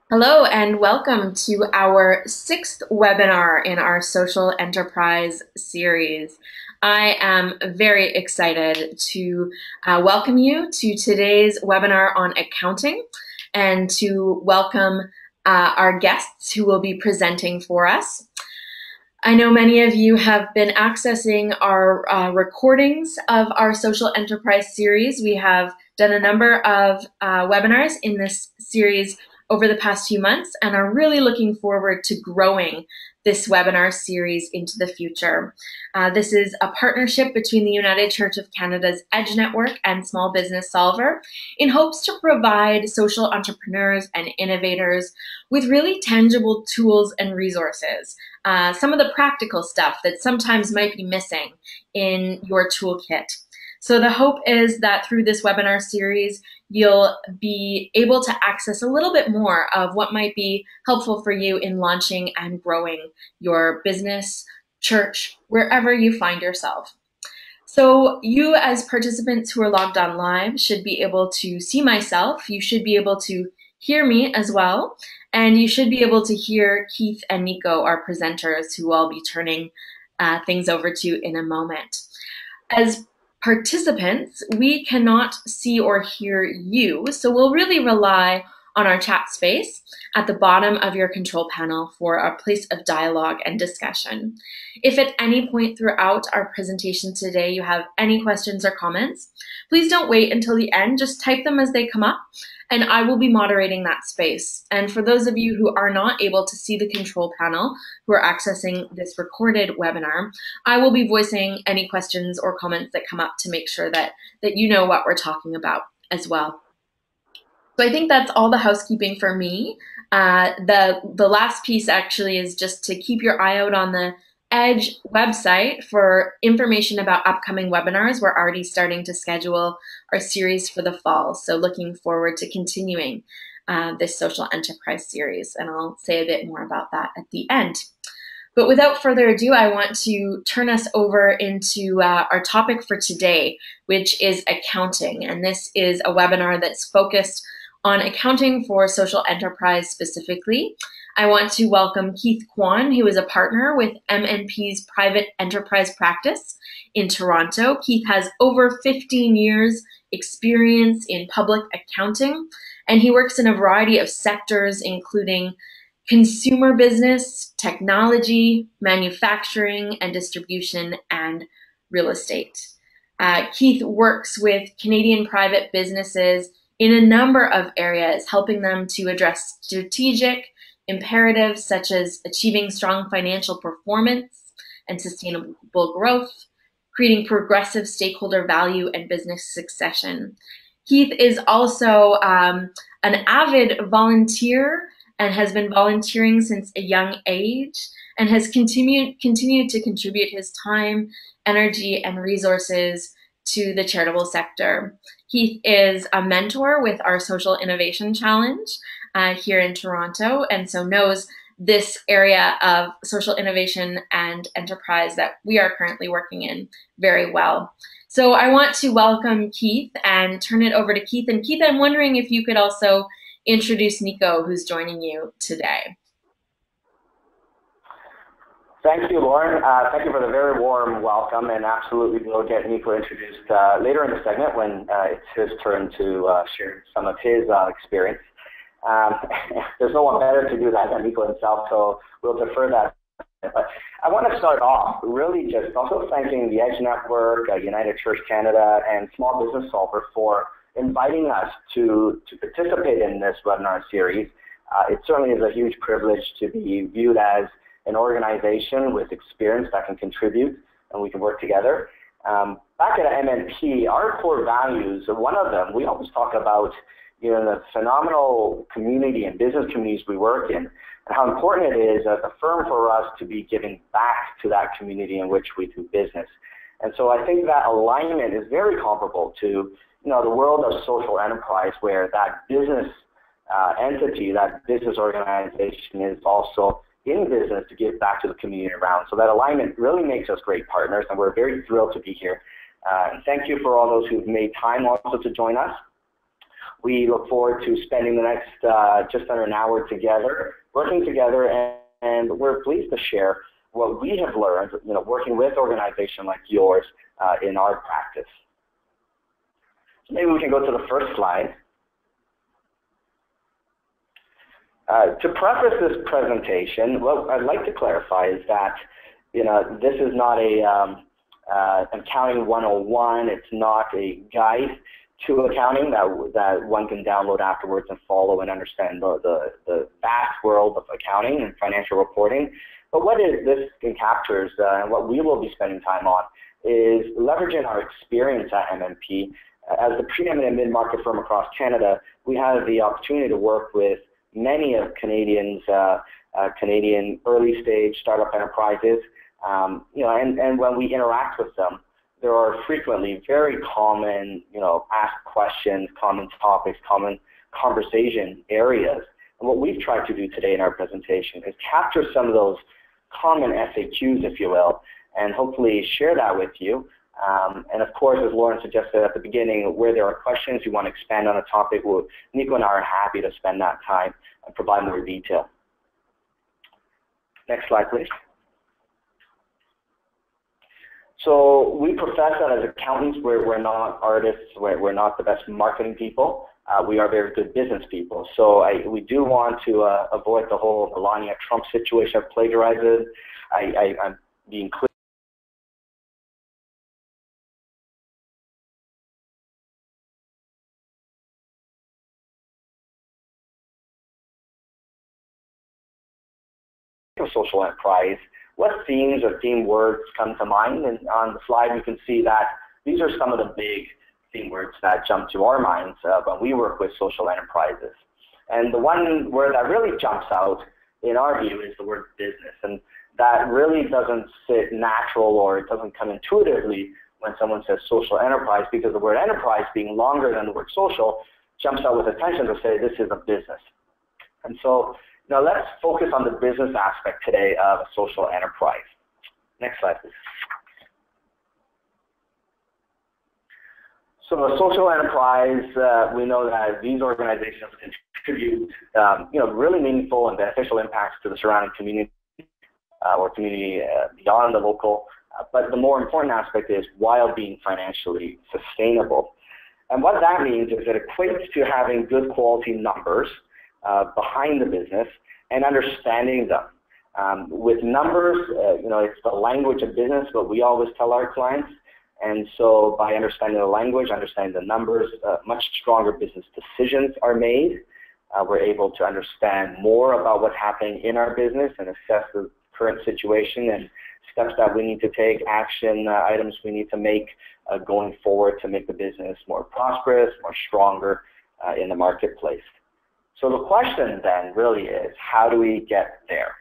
Hello and welcome to our sixth webinar in our social enterprise series. I am very excited to welcome you to today's webinar on accounting and to welcome our guests who will be presenting for us. I know many of you have been accessing our recordings of our social enterprise series. We have done a number of webinars in this series over the past few months and are really looking forward to growing this webinar series into the future. This is a partnership between the United Church of Canada's Edge Network and Small Business Solver in hopes to provide social entrepreneurs and innovators with really tangible tools and resources. Some of the practical stuff that sometimes might be missing in your toolkit. So the hope is that through this webinar series, you'll be able to access a little bit more of what might be helpful for you in launching and growing your business, church, wherever you find yourself. So you as participants who are logged on live should be able to see myself. You should be able to hear me as well. And you should be able to hear Keith and Nico, our presenters, who I'll be turning things over to in a moment. As participants, we cannot see or hear you, so we'll really rely on our chat space at the bottom of your control panel for a place of dialogue and discussion. If at any point throughout our presentation today you have any questions or comments, please don't wait until the end, just type them as they come up, and I will be moderating that space. And for those of you who are not able to see the control panel, who are accessing this recorded webinar, I will be voicing any questions or comments that come up to make sure that you know what we're talking about as well. So I think that's all the housekeeping for me. The last piece actually is just to keep your eye out on the Edge website for information about upcoming webinars. We're already starting to schedule our series for the fall, so looking forward to continuing this social enterprise series, and I'll say a bit more about that at the end. But without further ado, I want to turn us over into our topic for today, which is accounting, and this is a webinar that's focused on accounting for social enterprise specifically. I want to welcome Keith Kwan, who is a partner with MNP's private enterprise practice in Toronto. Keith has over 15 years experience in public accounting, and he works in a variety of sectors, including consumer business, technology, manufacturing and distribution, and real estate. Keith works with Canadian private businesses in a number of areas, helping them to address strategic imperatives such as achieving strong financial performance and sustainable growth, creating progressive stakeholder value and business succession. Keith is also an avid volunteer and has been volunteering since a young age and has continued to contribute his time, energy, and resources to the charitable sector. Keith is a mentor with our Social Innovation Challenge here in Toronto, and so knows this area of social innovation and enterprise that we are currently working in very well. So I want to welcome Keith and turn it over to Keith. And Keith, I'm wondering if you could also introduce Nico, who's joining you today. Thank you, Lauren. Thank you for the very warm welcome, and absolutely we'll get Nico introduced later in the segment when it's his turn to share some of his experience. There's no one better to do that than Nico himself, so we'll defer that. But I want to start off really just also thanking the Edge Network, United Church Canada, and Small Business Solver for inviting us to participate in this webinar series. It certainly is a huge privilege to be viewed as an organization with experience that can contribute and we can work together. Back at MNP, our core values, one of them, we always talk about the phenomenal community and business communities we work in, and how important it is as a firm for us to be giving back to that community in which we do business. And so I think that alignment is very comparable to the world of social enterprise, where that business entity, that business organization is also in business to give back to the community around. So that alignment really makes us great partners, and we're very thrilled to be here. And thank you for all those who've made time also to join us. We look forward to spending the next just under an hour together, working together, and we're pleased to share what we have learned, working with organizations like yours in our practice. So maybe we can go to the first slide. To preface this presentation, what I'd like to clarify is that this is not a accounting 101. It's not a guide to accounting that one can download afterwards and follow and understand the vast world of accounting and financial reporting. But what this captures and what we will be spending time on is leveraging our experience at MMP. As the preeminent mid-market firm across Canada, we have the opportunity to work with many of Canadian early-stage startup enterprises, and when we interact with them, there are frequently very common, asked questions, common topics, common conversation areas. And what we've tried to do today in our presentation is capture some of those common FAQs, if you will, and hopefully share that with you. And of course, as Lauren suggested at the beginning, where there are questions you want to expand on a topic, Nico and I are happy to spend that time and provide more detail. Next slide, please. So we profess that as accountants, we're not artists, we're not the best marketing people. We are very good business people. So we do want to avoid the whole Melania Trump situation of plagiarizing. I'm being clear. Social enterprise, what themes or theme words come to mind? And on the slide you can see that these are some of the big theme words that jump to our minds when we work with social enterprises. And the one word that really jumps out in our view is the word business, and that really doesn't sit natural, or it doesn't come intuitively when someone says social enterprise, because the word enterprise, being longer than the word social, jumps out with attention to say this is a business. And so now let's focus on the business aspect today of a social enterprise. Next slide, please. So a social enterprise, we know that these organizations contribute, really meaningful and beneficial impacts to the surrounding community or community beyond the local. But the more important aspect is while being financially sustainable. And what that means is it equates to having good quality numbers behind the business and understanding them. With numbers, it's the language of business, what we always tell our clients. And so by understanding the language, understanding the numbers, much stronger business decisions are made. We're able to understand more about what's happening in our business and assess the current situation and steps that we need to take, action items we need to make going forward to make the business more prosperous, more stronger in the marketplace. So the question then really is, how do we get there?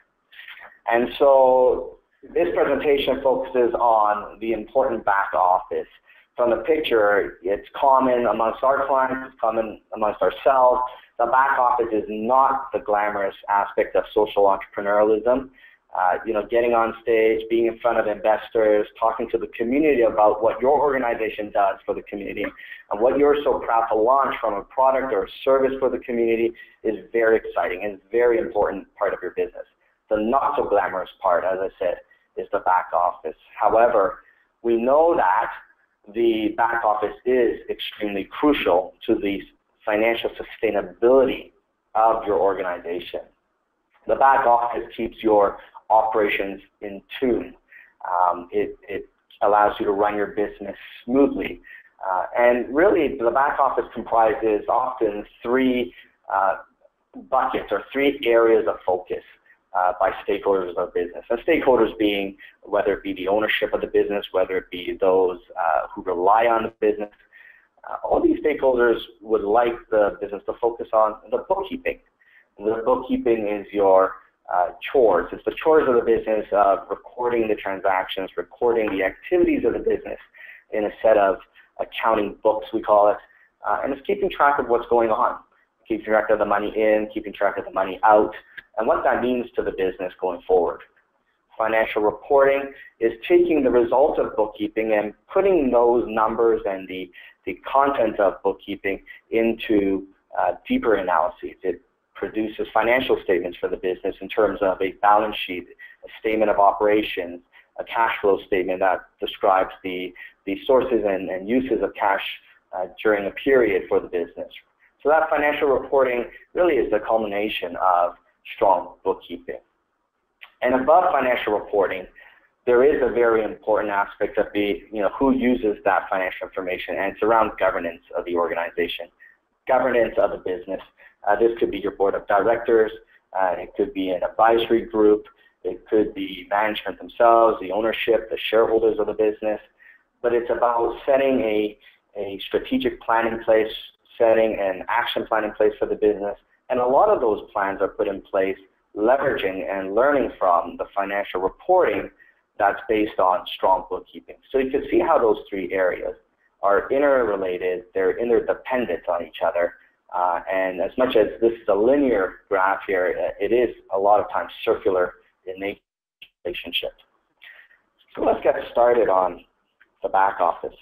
And so this presentation focuses on the important back office. From the picture, it's common amongst our clients, it's common amongst ourselves. The back office is not the glamorous aspect of social entrepreneurialism. Getting on stage, being in front of investors, talking to the community about what your organization does for the community and what you're so proud to launch from a product or a service for the community is very exciting and very important part of your business. The not so glamorous part, as I said, is the back office. However, we know that the back office is extremely crucial to the financial sustainability of your organization. The back office keeps your operations in tune. It allows you to run your business smoothly. And really, the back office comprises often three buckets or three areas of focus by stakeholders of business. And stakeholders being whether it be the ownership of the business, whether it be those who rely on the business. All these stakeholders would like the business to focus on the bookkeeping. The bookkeeping is your chores. It's the chores of the business of recording the transactions, recording the activities of the business in a set of accounting books, we call it, and it's keeping track of what's going on, keeping track of the money in, keeping track of the money out, and what that means to the business going forward. Financial reporting is taking the results of bookkeeping and putting those numbers and the content of bookkeeping into deeper analyses. It produces financial statements for the business in terms of a balance sheet, a statement of operations, a cash flow statement that describes the sources and uses of cash during a period for the business. So that financial reporting really is the culmination of strong bookkeeping. And above financial reporting, there is a very important aspect of who uses that financial information, and it's around governance of the organization, governance of the business. This could be your board of directors, it could be an advisory group, it could be management themselves, the ownership, the shareholders of the business. But it's about setting a strategic plan in place, setting an action plan in place for the business. And a lot of those plans are put in place leveraging and learning from the financial reporting that's based on strong bookkeeping. So you can see how those three areas are interrelated, they're interdependent on each other. And as much as this is a linear graph here, it is a lot of times circular in nature relationship. So let's get started on the back office.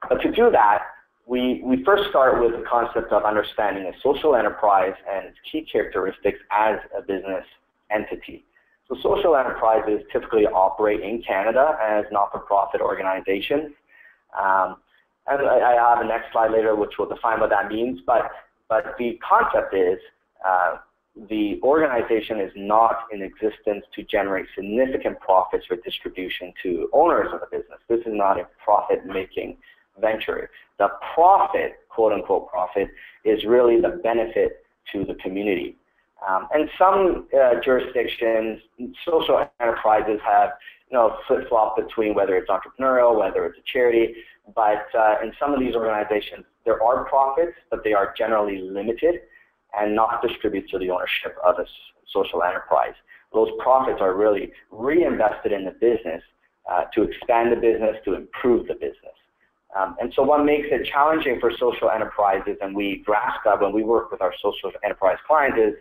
But to do that, we first start with the concept of understanding a social enterprise and its key characteristics as a business entity. So social enterprises typically operate in Canada as not-for-profit organizations. And I have a next slide later which will define what that means, but the concept is the organization is not in existence to generate significant profits for distribution to owners of the business. This is not a profit-making venture. The profit, quote-unquote profit, is really the benefit to the community. And some jurisdictions, social enterprises have flip-flop between whether it's entrepreneurial, whether it's a charity, but in some of these organizations, there are profits, but they are generally limited and not distributed to the ownership of a social enterprise. Those profits are really reinvested in the business to expand the business, to improve the business. And so what makes it challenging for social enterprises, and we grasp that when we work with our social enterprise clients, is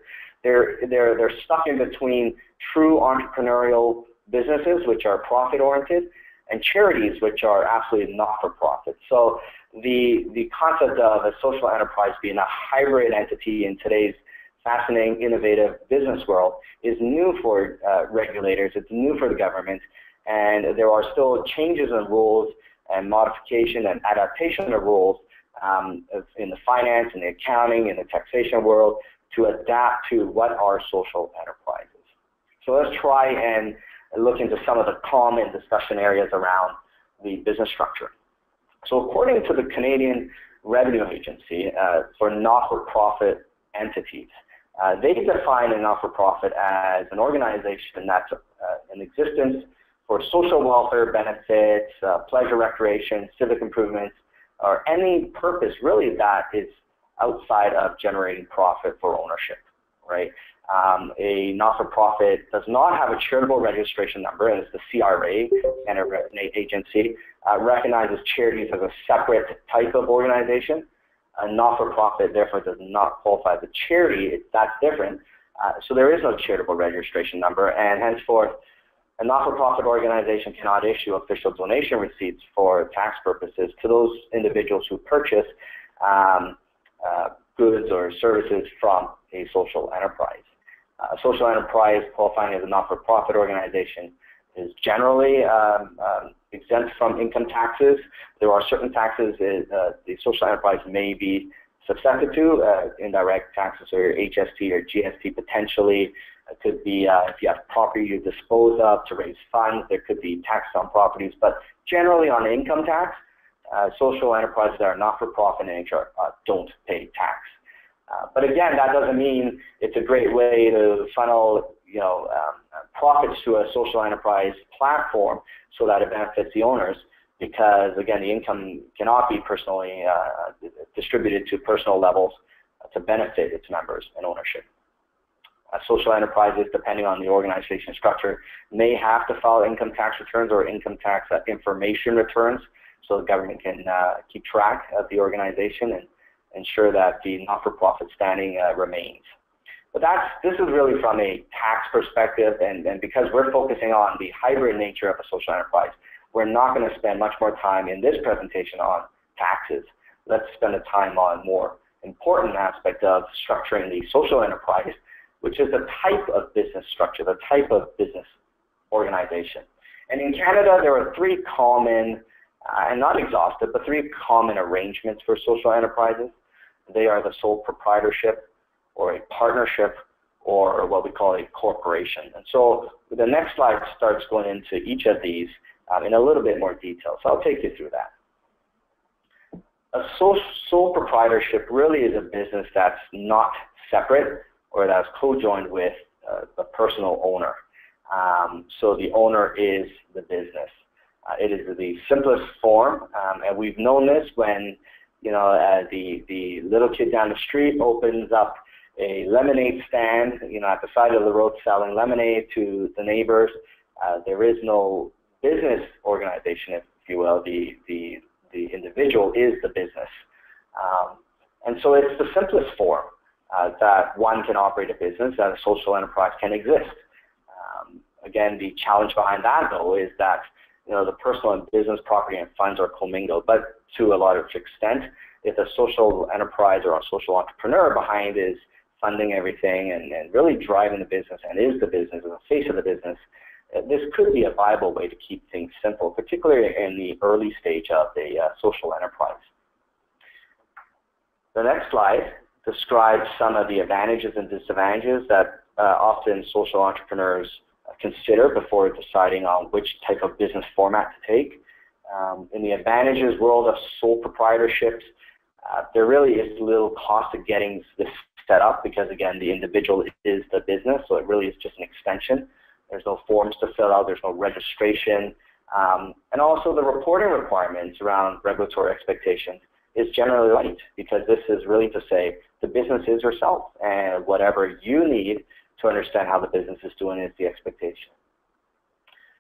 they're stuck in between true entrepreneurial businesses, which are profit-oriented, and charities, which are absolutely not-for-profit. So the concept of a social enterprise being a hybrid entity in today's fascinating, innovative business world is new for regulators, it's new for the government, and there are still changes in rules and modification and adaptation of rules in the finance and the accounting and the taxation world to adapt to what are social enterprises. So let's try and look into some of the common discussion areas around the business structure. So according to the Canadian Revenue Agency for not-for-profit entities, they define a not-for-profit as an organization that's in existence for social welfare benefits, pleasure recreation, civic improvements, or any purpose really that is outside of generating profit for ownership, right? A not-for-profit does not have a charitable registration number, as the CRA, Canada Revenue Agency, recognizes charities as a separate type of organization. A not-for-profit, therefore, does not qualify as a charity. That's different. So there is no charitable registration number, and henceforth, a not-for-profit organization cannot issue official donation receipts for tax purposes to those individuals who purchase goods or services from a social enterprise. A social enterprise qualifying as a not-for-profit organization is generally exempt from income taxes. There are certain taxes the social enterprise may be subjected to, indirect taxes or HST or GST potentially. It could be if you have property you dispose of to raise funds, there could be tax on properties, but generally on income tax, social enterprises that are not-for-profit in nature don't pay tax. But again, that doesn't mean it's a great way to funnel profits to a social enterprise platform so that it benefits the owners, because again, the income cannot be personally distributed to personal levels to benefit its members and ownership. Social enterprises, depending on the organization structure, may have to file income tax returns or income tax information returns so the government can keep track of the organization and ensure that the not-for-profit standing remains. But this is really from a tax perspective, and because we're focusing on the hybrid nature of a social enterprise, we're not going to spend much more time in this presentation on taxes. Let's spend the time on more important aspect of structuring the social enterprise, which is the type of business structure, the type of business organization. And in Canada, there are three common, and not exhaustive, but three common arrangements for social enterprises. They are the sole proprietorship, or a partnership, or what we call a corporation. And so the next slide starts going into each of these in a little bit more detail. So I'll take you through that. A sole proprietorship really is a business that's not separate or that's co-joined with the personal owner. So the owner is the business. It is the simplest form, and we've known this when the little kid down the street opens up a lemonade stand, at the side of the road selling lemonade to the neighbors. There is no business organization, if you will. The individual is the business. And so it's the simplest form that one can operate a business, that a social enterprise can exist. Again, the challenge behind that, though, is that the personal and business property and funds are commingled, but to a large extent, if a social enterprise or a social entrepreneur behind is funding everything and really driving the business and is the business and the face of the business, this could be a viable way to keep things simple, particularly in the early stage of a social enterprise. The next slide describes some of the advantages and disadvantages that often social entrepreneurs consider before deciding on which type of business format to take. In the advantages world of sole proprietorships, there really is little cost of getting this set up because, again, the individual is the business, so it really is just an extension. There's no forms to fill out, there's no registration, and also the reporting requirements around regulatory expectations is generally light because this is really to say the business is yourself, and whatever you need to understand how the business is doing is the expectation.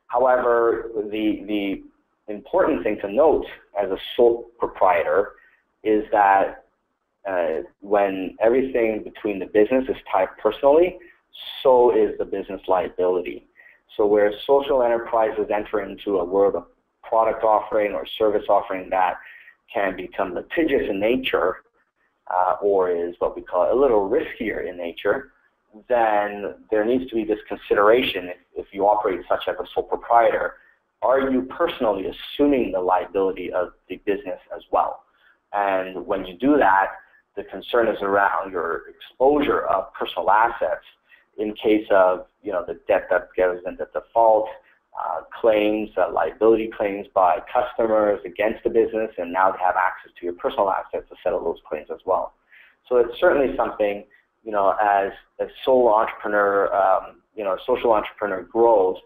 However, the important thing to note as a sole proprietor is that when everything between the business is tied personally, so is the business liability. So where social enterprises enter into a world of product offering or service offering that can become litigious in nature or is what we call a little riskier in nature, then there needs to be this consideration if you operate such as a sole proprietor, are you personally assuming the liability of the business as well? And when you do that, the concern is around your exposure of personal assets in case of the debt that goes into default, claims, liability claims by customers against the business, and now they have access to your personal assets to settle those claims as well. So it's certainly something, as a sole entrepreneur, a social entrepreneur grows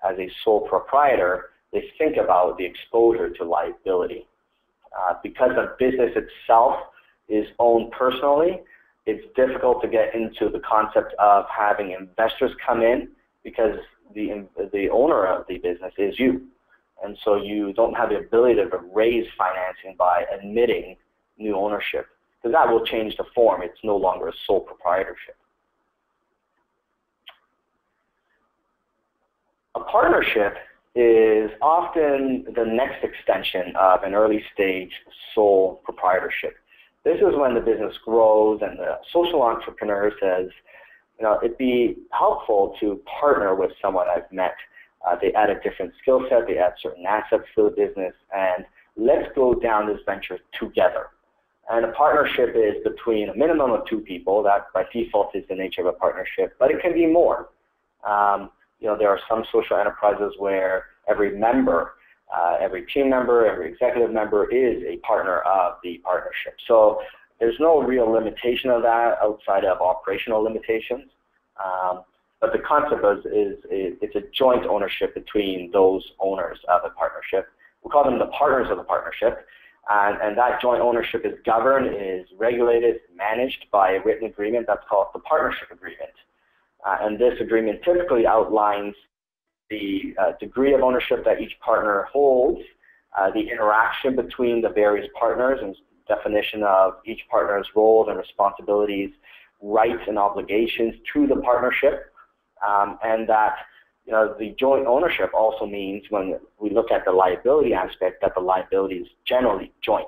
as a sole proprietor, they think about the exposure to liability. Because the business itself is owned personally, it's difficult to get into the concept of having investors come in because the owner of the business is you. And so you don't have the ability to raise financing by admitting new ownership, because that will change the form. It's no longer a sole proprietorship. A partnership is often the next extension of an early stage sole proprietorship. This is when the business grows and the social entrepreneur says, it'd be helpful to partner with someone I've met. They add a different skill set, they add certain assets to the business, and let's go down this venture together. And a partnership is between a minimum of two people. That by default is the nature of a partnership, but it can be more. There are some social enterprises where every member, every team member, every executive member is a partner of the partnership. So there's no real limitation of that outside of operational limitations. But the concept is it's a joint ownership between those owners of a partnership. We call them the partners of the partnership. And that joint ownership is governed, is regulated, managed by a written agreement that's called the partnership agreement. And this agreement typically outlines the degree of ownership that each partner holds, the interaction between the various partners, and definition of each partner's roles and responsibilities, rights and obligations to the partnership, and that the joint ownership also means when we look at the liability aspect that the liability is generally joint.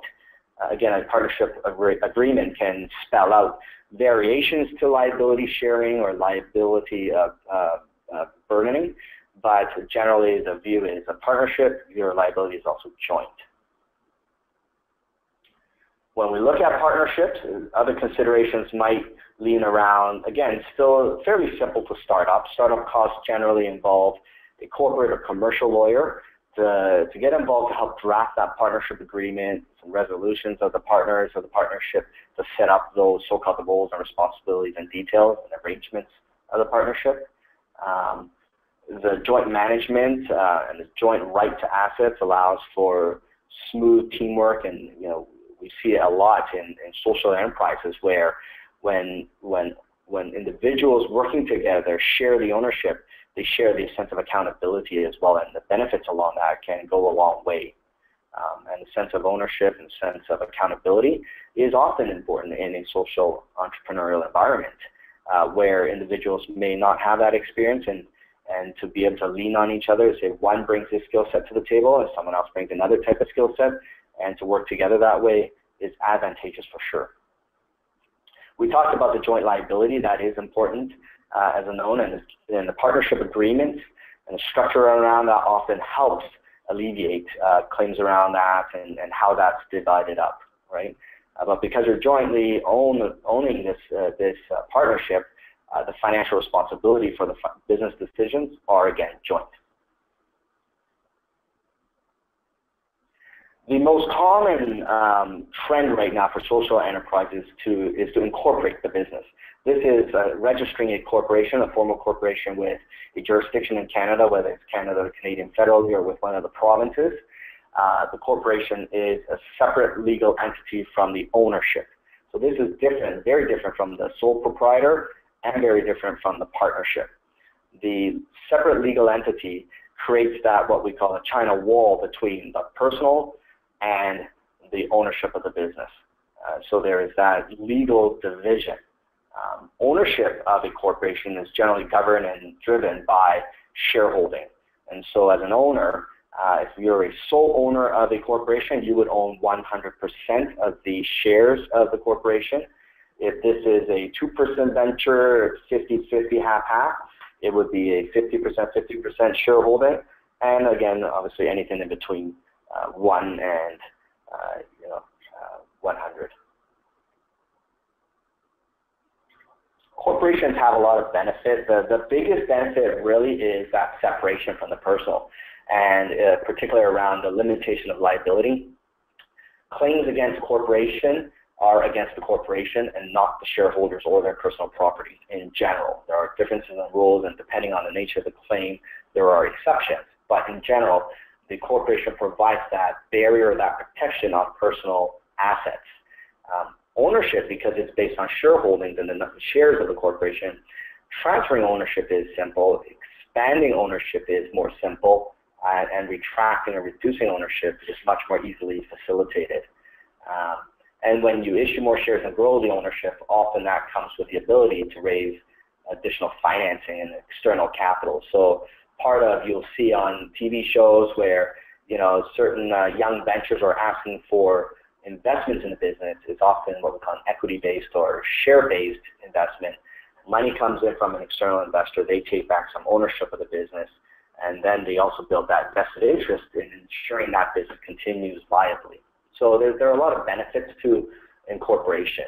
again, a partnership agreement can spell out variations to liability sharing or liability burdening, but generally the view is a partnership, your liability is also joint. When we look at partnerships, other considerations might lean around, again, still fairly simple to start up. Startup costs generally involve a corporate or commercial lawyer to get involved to help draft that partnership agreement, some resolutions of the partners or the partnership to set up those so-called roles and responsibilities and details and arrangements of the partnership. The joint management and the joint right to assets allows for smooth teamwork, and we see it a lot in social enterprises where when individuals working together share the ownership, they share the sense of accountability as well, and the benefits along that can go a long way. And the sense of ownership and sense of accountability is often important in a social entrepreneurial environment where individuals may not have that experience, and to be able to lean on each other, say one brings this skill set to the table and someone else brings another type of skill set, and to work together that way is advantageous for sure. We talked about the joint liability. That is important as a known, and the partnership agreements and the structure around that often helps alleviate claims around that and how that's divided up, right? But because you're jointly owning this partnership, the financial responsibility for the business decisions are, again, joint. The most common trend right now for social enterprises is to incorporate the business. This is registering a corporation, a formal corporation with a jurisdiction in Canada, whether it's Canada or Canadian federally or with one of the provinces. The corporation is a separate legal entity from the ownership. So this is different, very different from the sole proprietor and very different from the partnership. The separate legal entity creates that what we call a China wall between the personal and the ownership of the business. So there is that legal division. Ownership of a corporation is generally governed and driven by shareholding. And so as an owner, if you're a sole owner of a corporation, you would own 100% of the shares of the corporation. If this is a two-person venture, 50-50, half-half, it would be a 50% shareholding. And again, obviously anything in between 1 and 100. Corporations have a lot of benefit. The biggest benefit really is that separation from the personal, and particularly around the limitation of liability. Claims against corporation are against the corporation and not the shareholders or their personal property in general. There are differences in rules, and depending on the nature of the claim, there are exceptions. But in general, the corporation provides that barrier, that protection on personal assets. Ownership, because it's based on shareholdings and the shares of the corporation, transferring ownership is simple, expanding ownership is more simple, and retracting or reducing ownership is much more easily facilitated. And when you issue more shares and grow the ownership, often that comes with the ability to raise additional financing and external capital. So part of, you'll see on TV shows where certain young ventures are asking for investments in the business is often what we call an equity-based or share-based investment. Money comes in from an external investor, they take back some ownership of the business, and then they also build that vested interest in ensuring that business continues viably. So there are a lot of benefits to incorporation.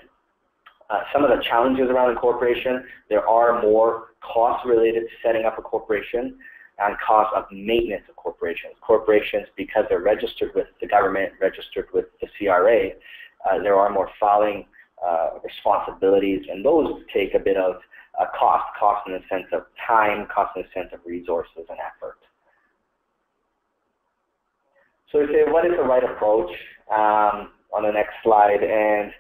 Some of the challenges around incorporation, there are more costs related to setting up a corporation and costs of maintenance of corporations. Corporations, because they're registered with the government, registered with the CRA, there are more filing responsibilities, and those take a bit of cost in the sense of time, cost in the sense of resources and effort. So we say, what is the right approach on the next slide? And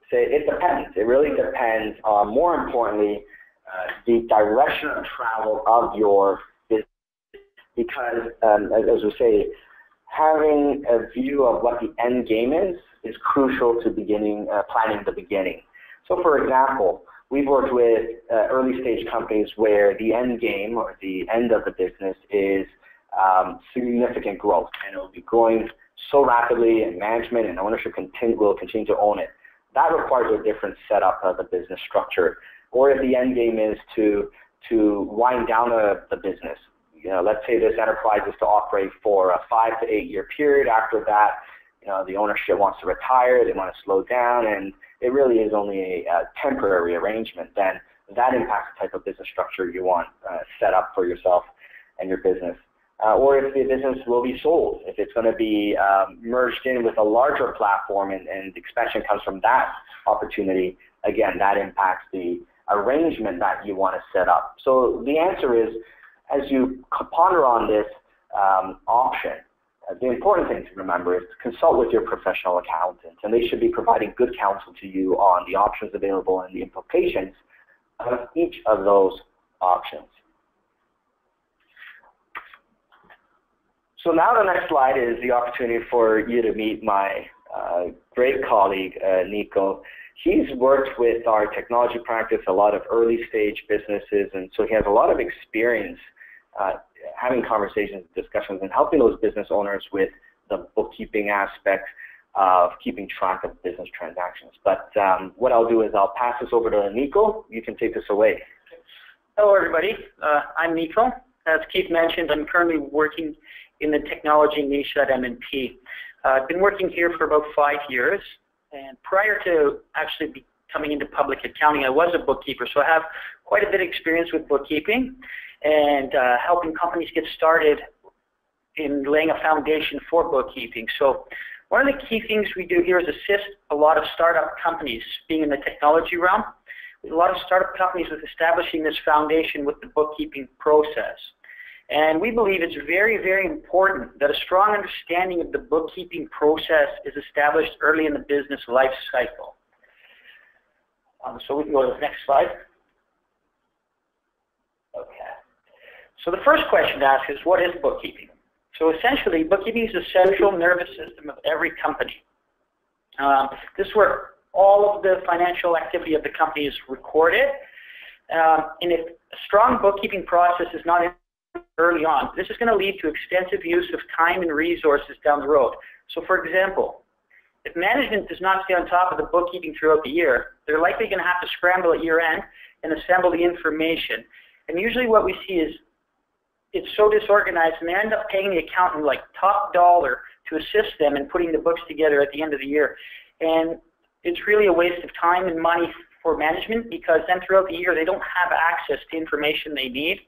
say it depends. It really depends on, more importantly, the direction of travel of your business. Because, as we say, having a view of what the end game is crucial to planning the beginning. So, for example, we've worked with early stage companies where the end game or the end of the business is significant growth, and it will be growing so rapidly, and management and ownership will continue to own it. That requires a different setup of the business structure. Or if the end game is to wind down the business, let's say this enterprise is to operate for a 5 to 8 year period. After that, the ownership wants to retire, they want to slow down, and it really is only a temporary arrangement. Then that impacts the type of business structure you want set up for yourself and your business. Or if the business will be sold, if it's going to be merged in with a larger platform and expansion comes from that opportunity, again, that impacts the arrangement that you want to set up. So the answer is, as you ponder on this option, the important thing to remember is to consult with your professional accountant, and they should be providing good counsel to you on the options available and the implications of each of those options. So now the next slide is the opportunity for you to meet my great colleague, Nico. He's worked with our technology practice, a lot of early stage businesses, and so he has a lot of experience having conversations, discussions, and helping those business owners with the bookkeeping aspect of keeping track of business transactions. But what I'll do is I'll pass this over to Nico. You can take this away. Hello, everybody. I'm Nico. As Keith mentioned, I'm currently working in the technology niche at M&P. I've been working here for about 5 years, and prior to actually coming into public accounting, I was a bookkeeper, so I have quite a bit of experience with bookkeeping and helping companies get started in laying a foundation for bookkeeping. So one of the key things we do here is assist a lot of startup companies, being in the technology realm, a lot of startup companies with establishing this foundation with the bookkeeping process. And we believe it's very, very important that a strong understanding of the bookkeeping process is established early in the business life cycle. So we can go to the next slide. Okay. So the first question to ask is, what is bookkeeping? So essentially, bookkeeping is the central nervous system of every company. This is where all of the financial activity of the company is recorded. And if a strong bookkeeping process is not in early on, this is going to lead to extensive use of time and resources down the road. So for example, if management does not stay on top of the bookkeeping throughout the year, they're likely going to have to scramble at year end and assemble the information. And usually what we see is it's so disorganized, and they end up paying the accountant like top dollar to assist them in putting the books together at the end of the year. And it's really a waste of time and money for management, because then throughout the year they don't have access to information they need.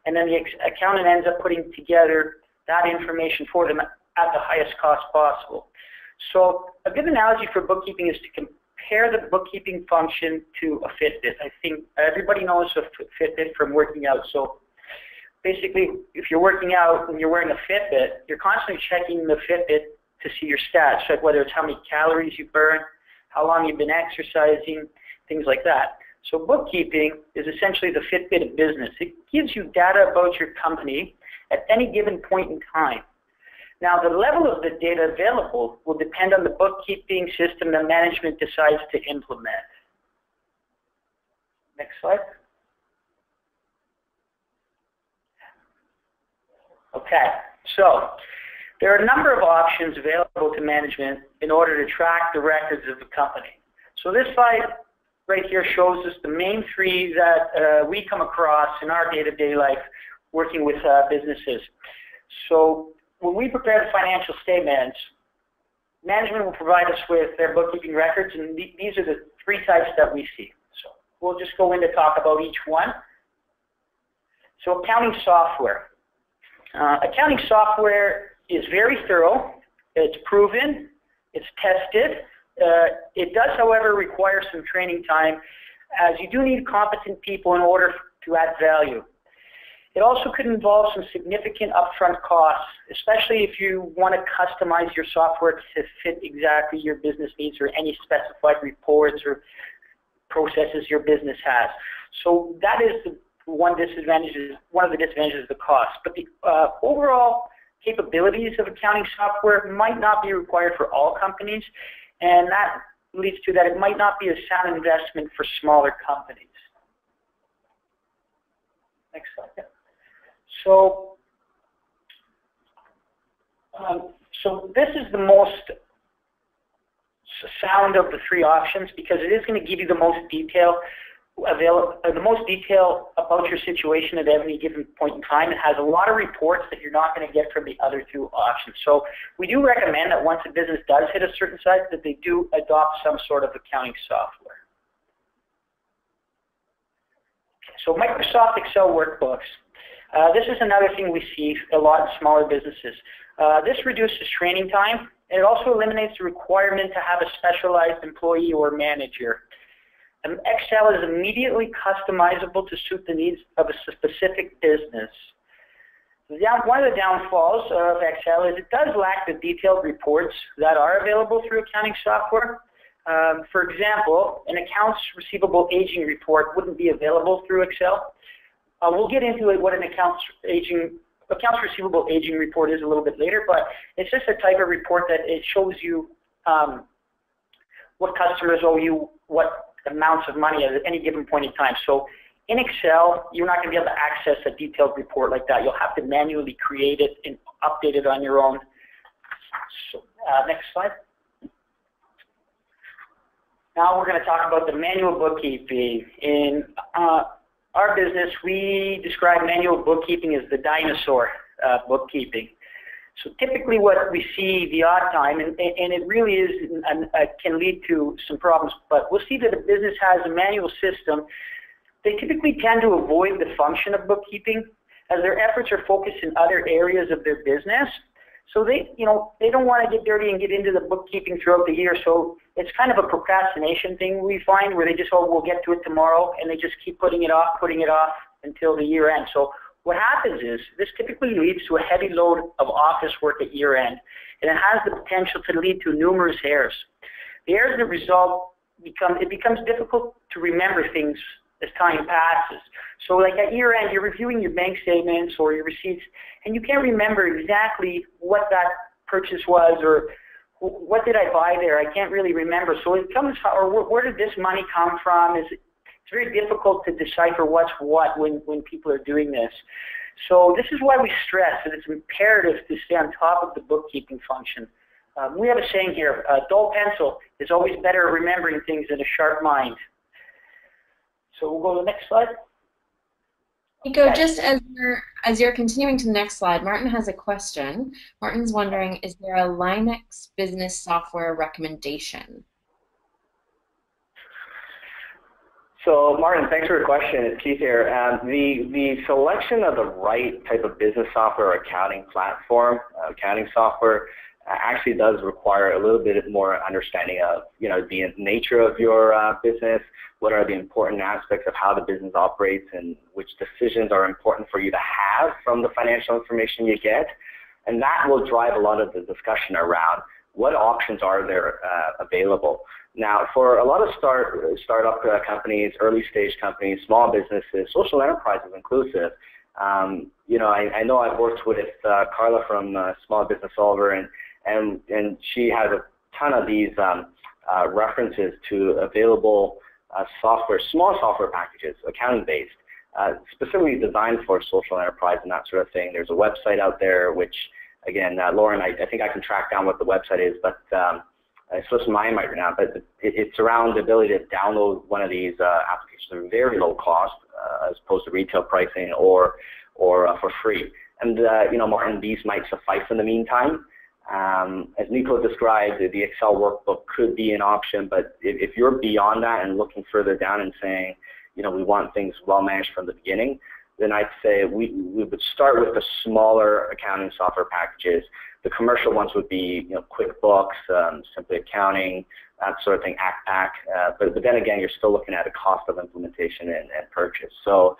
And then the accountant ends up putting together that information for them at the highest cost possible. So a good analogy for bookkeeping is to compare the bookkeeping function to a Fitbit. I think everybody knows a Fitbit from working out. So basically, if you're working out and you're wearing a Fitbit, you're constantly checking the Fitbit to see your stats, like whether it's how many calories you burn, how long you've been exercising, things like that. So bookkeeping is essentially the Fitbit of business. It gives you data about your company at any given point in time. Now, the level of the data available will depend on the bookkeeping system that management decides to implement. Next slide. Okay, so there are a number of options available to management in order to track the records of the company. So this slide right here shows us the main three that we come across in our day-to-day life working with businesses. So when we prepare the financial statements, management will provide us with their bookkeeping records, and these are the three types that we see. So we'll just go in to talk about each one. So accounting software. Accounting software is very thorough, it's proven, it's tested. It does, however, require some training time, as you do need competent people in order to add value. It also could involve some significant upfront costs, especially if you want to customize your software to fit exactly your business needs or any specified reports or processes your business has. So that is one of the disadvantages of the cost. But the overall capabilities of accounting software might not be required for all companies, and that leads to that it might not be a sound investment for smaller companies. Next slide. So So this is the most sound of the three options because it is going to give you the most detail about your situation at any given point in time. It has a lot of reports that you're not going to get from the other two options. So we do recommend that once a business does hit a certain size that they do adopt some sort of accounting software. So Microsoft Excel Workbooks. This is another thing we see a lot in smaller businesses. This reduces training time. It also eliminates the requirement to have a specialized employee or manager. Excel is immediately customizable to suit the needs of a specific business. One of the downfalls of Excel is it does lack the detailed reports that are available through accounting software. For example, an accounts receivable aging report wouldn't be available through Excel. We'll get into it, what an accounts receivable aging report is a little bit later, but it's just a type of report that it shows you what customers owe you, what amounts of money at any given point in time. So in Excel, you're not going to be able to access a detailed report like that. You'll have to manually create it and update it on your own. So, next slide. Now we're going to talk about the manual bookkeeping. In our business, we describe manual bookkeeping as the dinosaur bookkeeping. So typically what we see the odd time, and it really is, can lead to some problems, but we'll see that a business has a manual system. They typically tend to avoid the function of bookkeeping as their efforts are focused in other areas of their business. So they don't want to get dirty and get into the bookkeeping throughout the year. So it's kind of a procrastination thing we find where they just, oh, we'll get to it tomorrow, and they just keep putting it off until the year end. So what happens is this typically leads to a heavy load of office work at year end, and it has the potential to lead to numerous errors. The errors that result it becomes difficult to remember things as time passes. So like at year end, you're reviewing your bank statements or your receipts, and you can't remember exactly what that purchase was or what did I buy there. I can't really remember. So it comes, or where did this money come from? It's very difficult to decipher what's what when people are doing this. So this is why we stress that it's imperative to stay on top of the bookkeeping function. We have a saying here, a dull pencil is always better at remembering things than a sharp mind. So we'll go to the next slide. Nico, just as you're continuing to the next slide, Martin has a question. Martin's wondering, is there a Linux business software recommendation? So, Martin, thanks for your question. It's Keith here. The selection of the right type of business software or accounting platform, accounting software, actually does require a little bit more understanding of, the nature of your business, what are the important aspects of how the business operates, and which decisions are important for you to have from the financial information you get. And that will drive a lot of the discussion around what options are there available. Now, for a lot of startup companies, early stage companies, small businesses, social enterprises inclusive, I know I've worked with Carla from Small Business Solver, and she has a ton of these references to available software, small software packages, accounting-based, specifically designed for social enterprise and that sort of thing. There's a website out there, which, again, Lauren, I think I can track down what the website is, but it's just my mind right now. But it's around the ability to download one of these applications at very low cost, as opposed to retail pricing or for free. And Martin, these might suffice in the meantime. As Nico described, the Excel workbook could be an option, but if you're beyond that and looking further down and saying, we want things well managed from the beginning, then I'd say we would start with the smaller accounting software packages. The commercial ones would be, QuickBooks, Simply Accounting, that sort of thing, ACPAC. But then again, you're still looking at a cost of implementation and purchase. So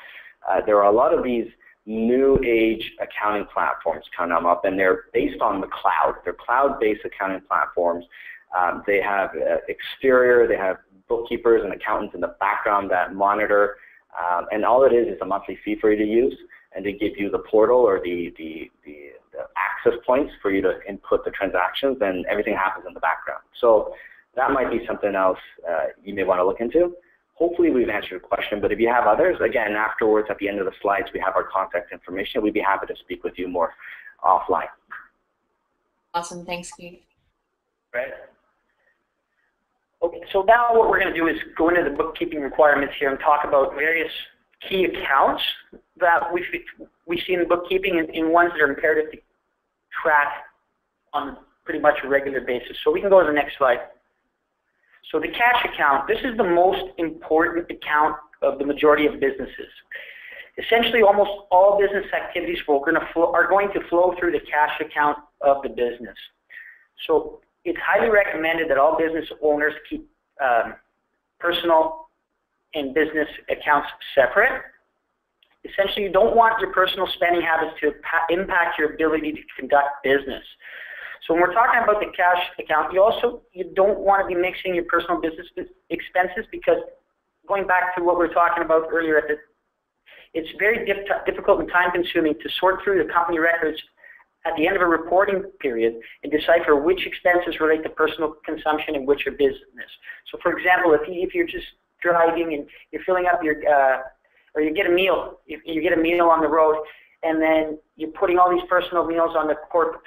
there are a lot of these new age accounting platforms coming up, and they're based on the cloud. They're cloud-based accounting platforms. They have exterior, they have bookkeepers and accountants in the background that monitor, and all it is a monthly fee for you to use, and they give you the portal or the access points for you to input the transactions, and everything happens in the background. So that might be something else you may want to look into. Hopefully we've answered your question, but if you have others, again, afterwards at the end of the slides, we have our contact information. We'd be happy to speak with you more offline. Awesome. Thanks, Keith. Right. Okay, so now what we're going to do is go into the bookkeeping requirements here and talk about various key accounts that we see in the bookkeeping and ones that are imperative to track on pretty much a regular basis. So we can go to the next slide. So the cash account, this is the most important account of the majority of businesses. Essentially, almost all business activities are going to flow through the cash account of the business. So it's highly recommended that all business owners keep personal and business accounts separate. Essentially, you don't want your personal spending habits to impact your ability to conduct business. So when we're talking about the cash account, you don't want to be mixing your personal business expenses, because going back to what we were talking about earlier, it's very difficult and time-consuming to sort through the company records at the end of a reporting period and decipher which expenses relate to personal consumption and which are business. So for example, if you're just driving and you're filling up your, or you get a meal, you get a meal on the road, and then you're putting all these personal meals on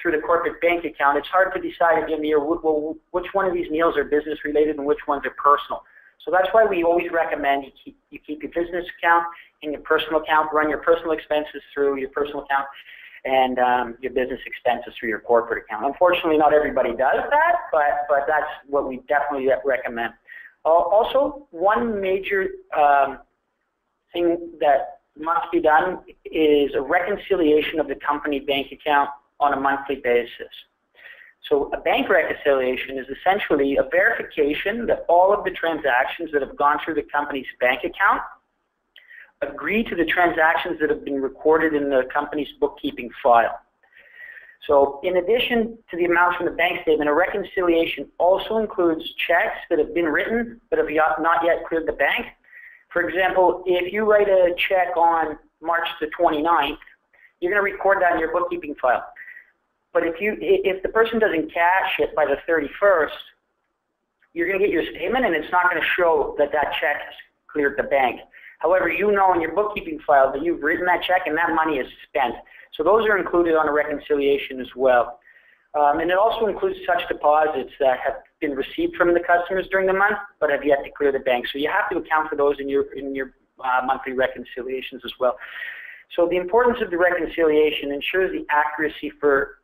through the corporate bank account, it's hard to decide at the end of the year, well, which one of these meals are business related and which ones are personal. So that's why we always recommend you keep your business account and your personal account, run your personal expenses through your personal account, and your business expenses through your corporate account. Unfortunately, not everybody does that, but that's what we definitely recommend. Also, one major thing that must be done is a reconciliation of the company bank account on a monthly basis. So a bank reconciliation is essentially a verification that all of the transactions that have gone through the company's bank account agree to the transactions that have been recorded in the company's bookkeeping file. So in addition to the amounts from the bank statement, a reconciliation also includes checks that have been written but have not yet cleared the bank. For example, if you write a check on March the 29th, you're going to record that in your bookkeeping file. But if the person doesn't cash it by the 31st, you're going to get your statement and it's not going to show that that check has cleared the bank. However, you know in your bookkeeping file that you've written that check and that money is spent. So those are included on a reconciliation as well. And it also includes such deposits that have been received from the customers during the month but have yet to clear the bank. So you have to account for those in your monthly reconciliations as well. So the importance of the reconciliation ensures the accuracy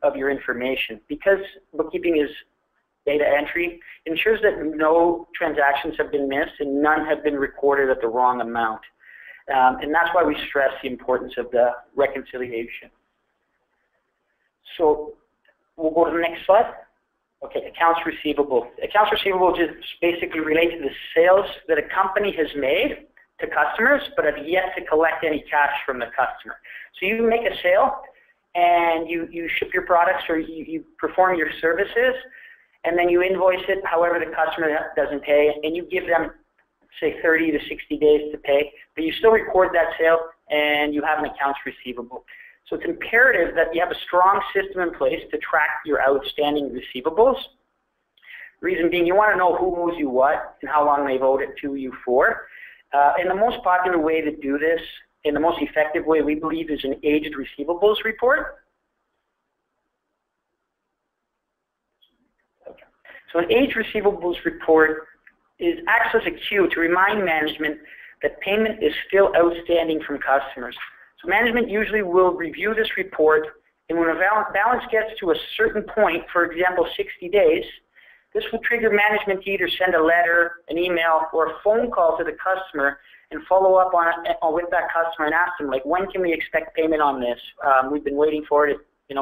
of your information. Because bookkeeping is data entry, it ensures that no transactions have been missed and none have been recorded at the wrong amount. And that's why we stress the importance of the reconciliation. So we'll go to the next slide. Okay, accounts receivable. Accounts receivable just basically relate to the sales that a company has made to customers but have yet to collect any cash from the customer. So you make a sale and you ship your products or you perform your services, and then you invoice it however the customer doesn't pay, and you give them, say, 30 to 60 days to pay, but you still record that sale and you have an accounts receivable. So it's imperative that you have a strong system in place to track your outstanding receivables. Reason being, you want to know who owes you what and how long they've owed it to you for. And the most popular way to do this, and the most effective way we believe, is an aged receivables report. Okay. So an aged receivables report acts as a cue to remind management that payment is still outstanding from customers. So management usually will review this report, and when a balance gets to a certain point, for example 60 days, this will trigger management to either send a letter, an email, or a phone call to the customer and follow up with that customer and ask them, like, when can we expect payment on this? We've been waiting for it, and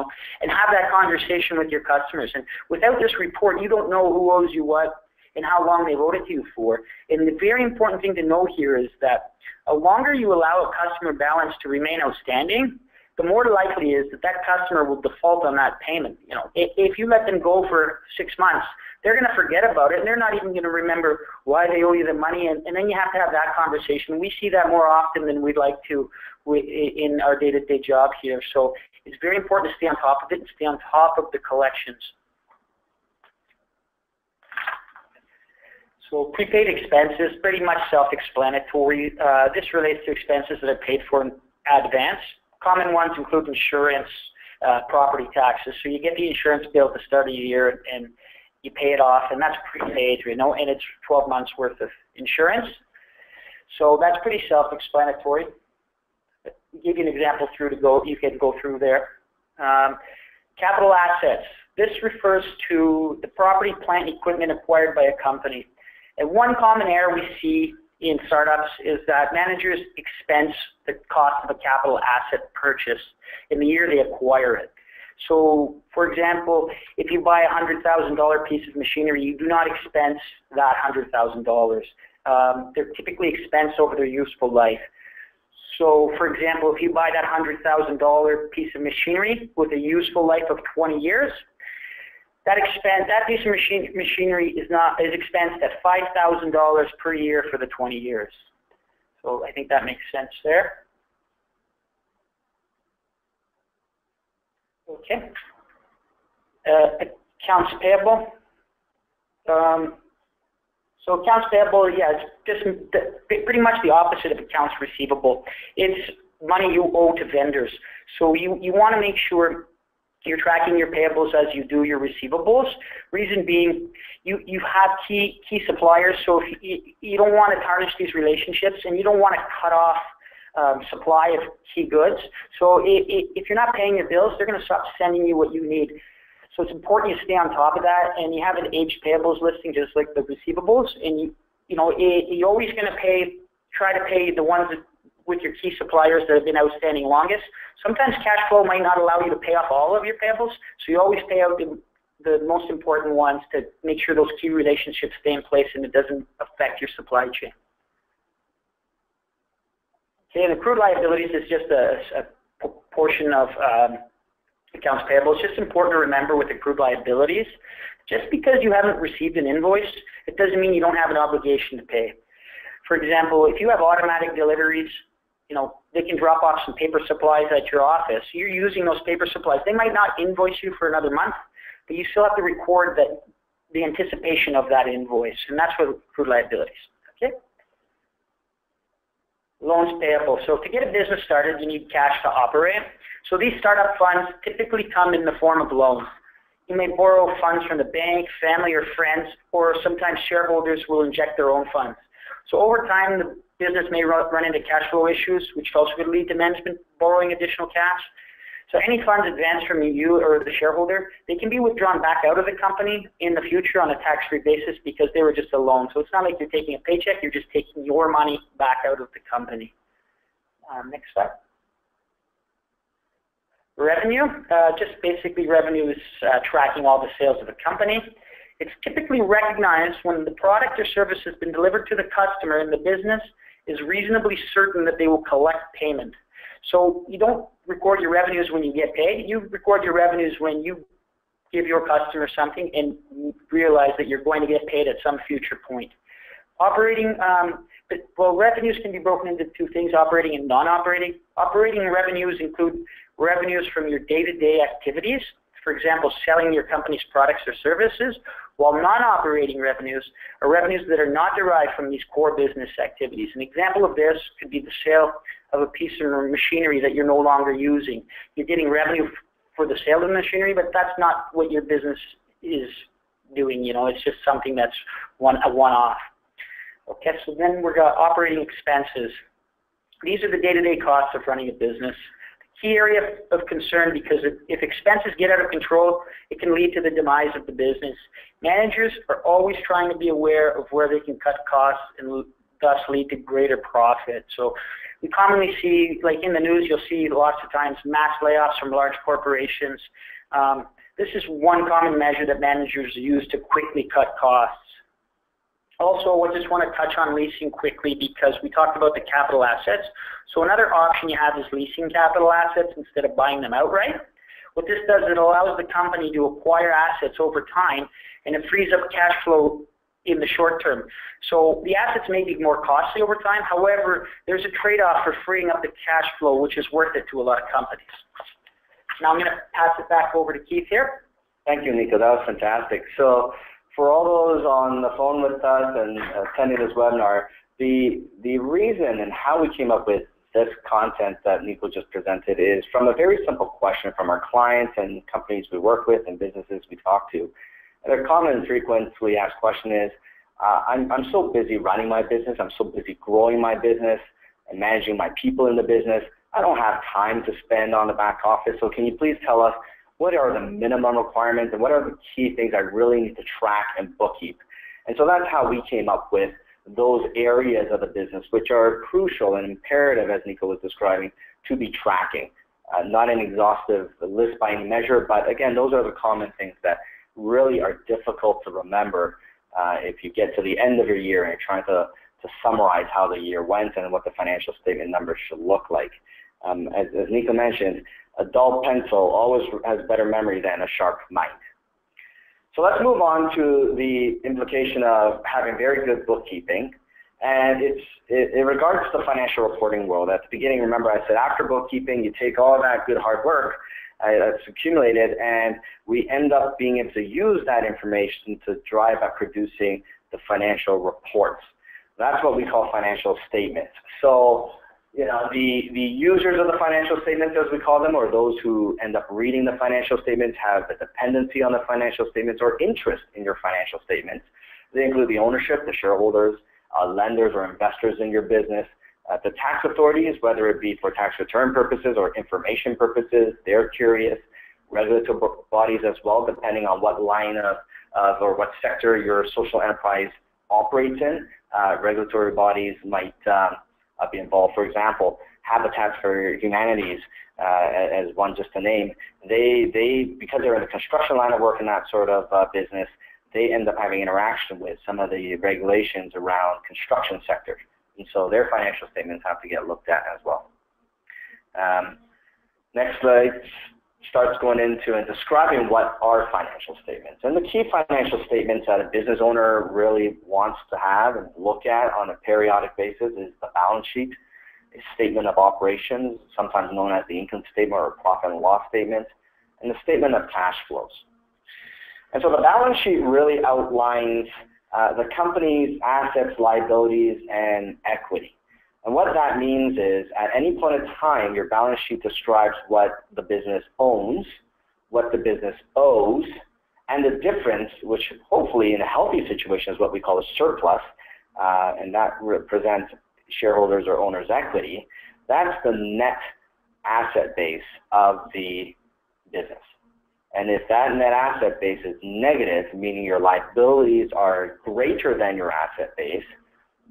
have that conversation with your customers. And without this report, you don't know who owes you what and how long they've owed it to you for. And the very important thing to know here is that the longer you allow a customer balance to remain outstanding, the more likely is that that customer will default on that payment. If you let them go for 6 months, they're going to forget about it, and they're not even going to remember why they owe you the money, and then you have to have that conversation. We see that more often than we'd like to in our day-to-day job here. So it's very important to stay on top of it and stay on top of the collections. So prepaid expenses, pretty much self-explanatory. This relates to expenses that are paid for in advance. Common ones include insurance, property taxes. So you get the insurance bill at the start of the year and you pay it off, and that's prepaid, you know, and it's 12 months worth of insurance. So that's pretty self-explanatory. I'll give you an example you can go through there. Capital assets. This refers to the property, plant, and equipment acquired by a company. And one common error we see in startups is that managers expense the cost of a capital asset purchase in the year they acquire it. So, for example, if you buy a $100,000 piece of machinery, you do not expense that $100,000. They're typically expensed over their useful life. So, for example, if you buy that $100,000 piece of machinery with a useful life of 20 years, that piece of machinery is expensed at $5,000 per year for the 20 years. So I think that makes sense there. Okay. Accounts payable. So accounts payable, yeah, it's just pretty much the opposite of accounts receivable. It's money you owe to vendors. So you want to make sure you're tracking your payables as you do your receivables. Reason being, you have key suppliers, so if you don't want to tarnish these relationships, and you don't want to cut off supply of key goods. So if you're not paying your bills, they're going to stop sending you what you need. So it's important you stay on top of that, and you have an aged payables listing just like the receivables, and you're always going to try to pay the ones with your key suppliers that have been outstanding longest. Sometimes cash flow might not allow you to pay off all of your payables, so you always pay out the most important ones to make sure those key relationships stay in place and it doesn't affect your supply chain. Okay, and accrued liabilities is just a portion of accounts payable. It's just important to remember with accrued liabilities, just because you haven't received an invoice, it doesn't mean you don't have an obligation to pay. For example, if you have automatic deliveries, they can drop off some paper supplies at your office. You're using those paper supplies. They might not invoice you for another month, but you still have to record the anticipation of that invoice, and that's what accrued liabilities. Okay. Loans payable. So to get a business started, you need cash to operate. So these startup funds typically come in the form of loans. You may borrow funds from the bank, family, or friends, or sometimes shareholders will inject their own funds. So over time, the business may run into cash flow issues, which also could lead to management borrowing additional cash. So any funds advanced from you or the shareholder, they can be withdrawn back out of the company in the future on a tax-free basis because they were just a loan. So it's not like you're taking a paycheck, you're just taking your money back out of the company. Next slide. Revenue, just basically revenue is tracking all the sales of the company. It's typically recognized when the product or service has been delivered to the customer and the business is reasonably certain that they will collect payment. So you don't record your revenues when you get paid. You record your revenues when you give your customer something and realize that you're going to get paid at some future point. Operating, revenues can be broken into two things, operating and non-operating. Operating revenues include revenues from your day-to-day activities, for example, selling your company's products or services, while non-operating revenues are revenues that are not derived from these core business activities. An example of this could be the sale of a piece of machinery that you're no longer using. You're getting revenue for the sale of the machinery, but that's not what your business is doing. It's just something that's a one-off. Okay, so then we've got operating expenses. These are the day-to-day costs of running a business. Key area of concern, because if expenses get out of control, it can lead to the demise of the business. Managers are always trying to be aware of where they can cut costs and thus lead to greater profit. So we commonly see, like in the news, you'll see lots of times mass layoffs from large corporations. This is one common measure that managers use to quickly cut costs. Also, I just want to touch on leasing quickly because we talked about the capital assets. So another option you have is leasing capital assets instead of buying them outright. What this does, it allows the company to acquire assets over time, and it frees up cash flow in the short term. So the assets may be more costly over time. However, there's a trade-off for freeing up the cash flow, which is worth it to a lot of companies. Now I'm going to pass it back over to Keith here. Thank you, Nico. That was fantastic. So for all those on the phone with us and attending this webinar, the reason and how we came up with this content that Nico just presented is from a very simple question from our clients and companies we work with and businesses we talk to. And a common and frequently asked question is, I'm so busy running my business, I'm so busy growing my business and managing my people in the business, I don't have time to spend on the back office, so can you please tell us what are the minimum requirements and what are the key things I really need to track and bookkeep? And so that's how we came up with those areas of the business which are crucial and imperative, as Nico was describing, to be tracking. Not an exhaustive list by any measure, but again, those are the common things that really are difficult to remember if you get to the end of your year and you're trying to summarize how the year went and what the financial statement numbers should look like. As Nico mentioned, a dull pencil always has better memory than a sharp mind. So let's move on to the implication of having very good bookkeeping. And in regards to the financial reporting world, at the beginning, remember I said after bookkeeping, you take all that good hard work that's accumulated, and we end up being able to use that information to drive at producing the financial reports. That's what we call financial statements. So, you know, the users of the financial statements, as we call them, or those who end up reading the financial statements, have a dependency on the financial statements or interest in your financial statements. They include the ownership, the shareholders, lenders or investors in your business, the tax authorities, whether it be for tax return purposes or information purposes, they're curious. Regulatory bodies as well, depending on what line of or what sector your social enterprise operates in. Regulatory bodies might be involved. For example, Habitat for Humanities, as one just to name, they because they're in the construction line of work in that sort of business, they end up having interaction with some of the regulations around construction sector. And so their financial statements have to get looked at as well. Next slide starts going into and describing what are financial statements. And the key financial statements that a business owner really wants to have and look at on a periodic basis is the balance sheet, a statement of operations, sometimes known as the income statement or profit and loss statement, and the statement of cash flows. And so the balance sheet really outlines the company's assets, liabilities, and equity. And what that means is, at any point in time, your balance sheet describes what the business owns, what the business owes, and the difference, which hopefully in a healthy situation is what we call a surplus, and that represents shareholders or owners' equity. That's the net asset base of the business. And if that net asset base is negative, meaning your liabilities are greater than your asset base,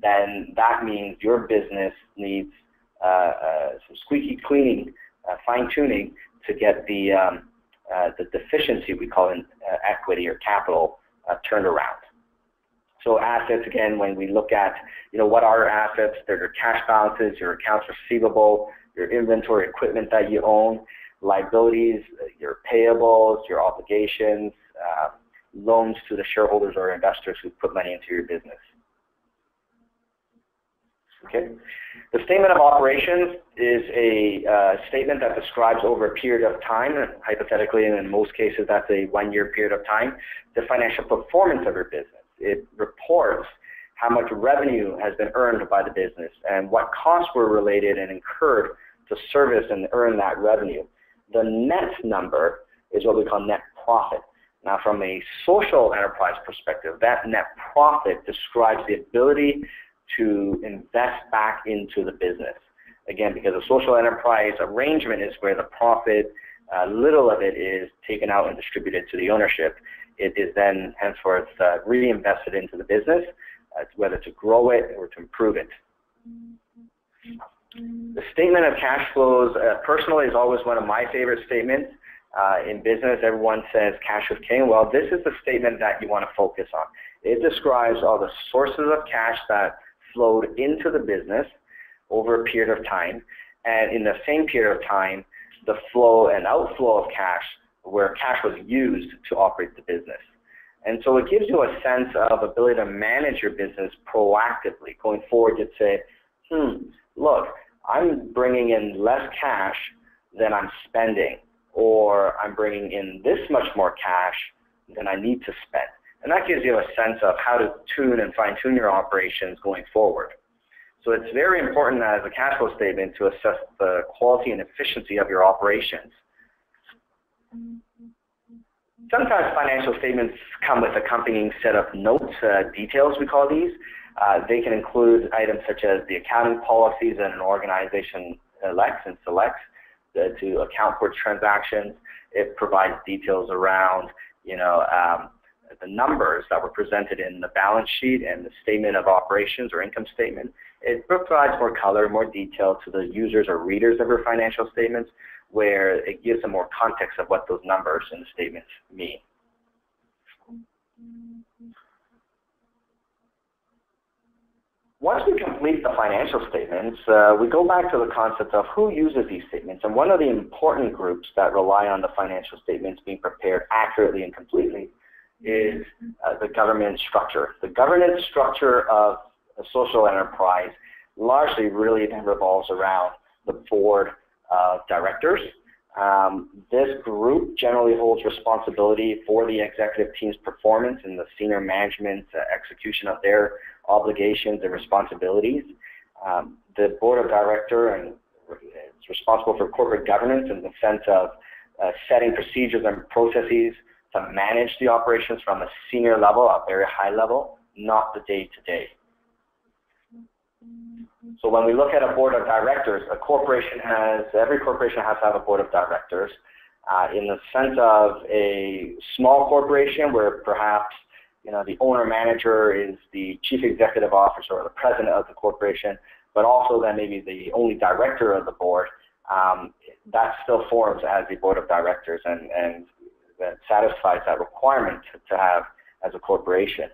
then that means your business needs some squeaky cleaning, fine-tuning to get the deficiency, we call it equity or capital, turned around. So assets, again, when we look at, you know, what are assets? They're your cash balances, your accounts receivable, your inventory equipment that you own, liabilities, your payables, your obligations, loans to the shareholders or investors who put money into your business. Okay. The statement of operations is a statement that describes over a period of time, hypothetically, and in most cases that's a one-year period of time, the financial performance of your business. It reports how much revenue has been earned by the business and what costs were related and incurred to service and earn that revenue. The net number is what we call net profit. Now, from a social enterprise perspective, that net profit describes the ability to invest back into the business. Again, because a social enterprise arrangement is where the profit, little of it is taken out and distributed to the ownership. It is then henceforth reinvested into the business, whether to grow it or to improve it. The statement of cash flows, personally, is always one of my favorite statements. In business, everyone says cash is king. Well, this is the statement that you want to focus on. It describes all the sources of cash that flowed into the business over a period of time, and in the same period of time, the flow and outflow of cash, where cash was used to operate the business. And so it gives you a sense of ability to manage your business proactively. Going forward, you'd say, look, I'm bringing in less cash than I'm spending, or I'm bringing in this much more cash than I need to spend. And that gives you a sense of how to tune and fine-tune your operations going forward. So it's very important as a cash flow statement to assess the quality and efficiency of your operations. Sometimes financial statements come with accompanying set of notes, details we call these. They can include items such as the accounting policies that an organization elects and selects to account for transactions. It provides details around, the numbers that were presented in the balance sheet and the statement of operations or income statement. It provides more color, more detail to the users or readers of your financial statements, where it gives them more context of what those numbers in the statements mean. Once we complete the financial statements, we go back to the concept of who uses these statements. And one of the important groups that rely on the financial statements being prepared accurately and completely is the governance structure. The governance structure of a social enterprise largely really revolves around the board of directors. This group generally holds responsibility for the executive team's performance and the senior management's execution of their obligations and responsibilities. The board of directors is responsible for corporate governance in the sense of setting procedures and processes to manage the operations from a senior level, a very high level, not the day-to-day. So when we look at a board of directors, every corporation has to have a board of directors. In the sense of a small corporation where perhaps the owner-manager is the chief executive officer or the president of the corporation, but also then maybe the only director of the board, that still forms as the board of directors and that satisfies that requirement to have as a corporation.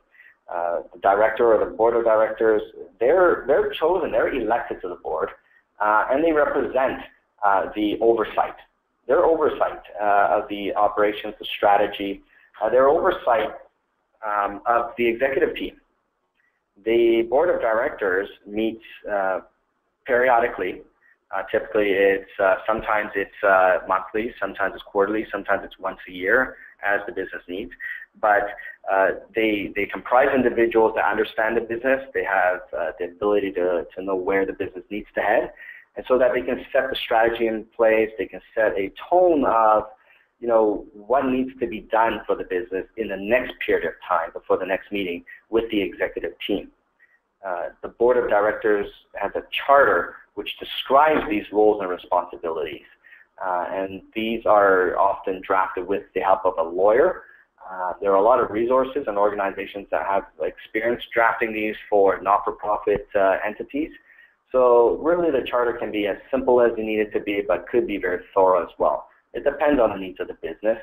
The director or the board of directors, they're chosen, they're elected to the board, and they represent the oversight. Their oversight of the operations, the strategy, their oversight of the executive team. The board of directors meets periodically. Typically, sometimes it's monthly, sometimes it's quarterly, sometimes it's once a year as the business needs. But they comprise individuals that understand the business. They have the ability to know where the business needs to head, and so that they can set the strategy in place. They can set a tone of what needs to be done for the business in the next period of time before the next meeting with the executive team. The board of directors has a charter which describes these roles and responsibilities. And these are often drafted with the help of a lawyer. There are a lot of resources and organizations that have experience drafting these for not-for-profit entities. So really the charter can be as simple as you need it to be, but could be very thorough as well. It depends on the needs of the business.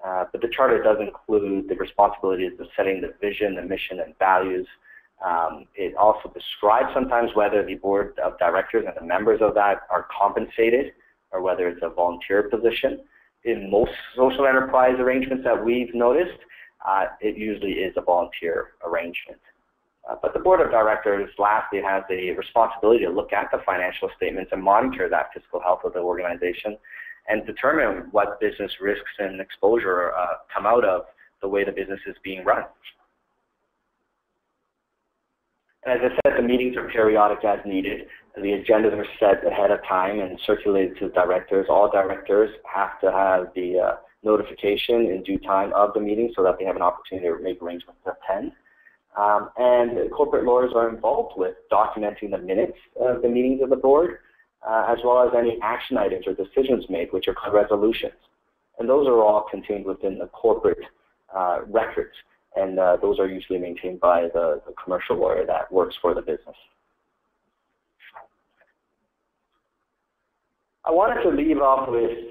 But the charter does include the responsibilities of setting the vision, the mission, and values. It also describes sometimes whether the board of directors and the members of that are compensated or whether it's a volunteer position. In most social enterprise arrangements that we've noticed, it usually is a volunteer arrangement. But the board of directors, lastly, has a responsibility to look at the financial statements and monitor that fiscal health of the organization and determine what business risks and exposure come out of the way the business is being run. And as I said, the meetings are periodic as needed. The agendas are set ahead of time and circulated to the directors. All directors have to have the notification in due time of the meeting so that they have an opportunity to make arrangements to attend. And corporate lawyers are involved with documenting the minutes of the meetings of the board, as well as any action items or decisions made, which are called resolutions. And those are all contained within the corporate records. And those are usually maintained by the commercial lawyer that works for the business. I wanted to leave off with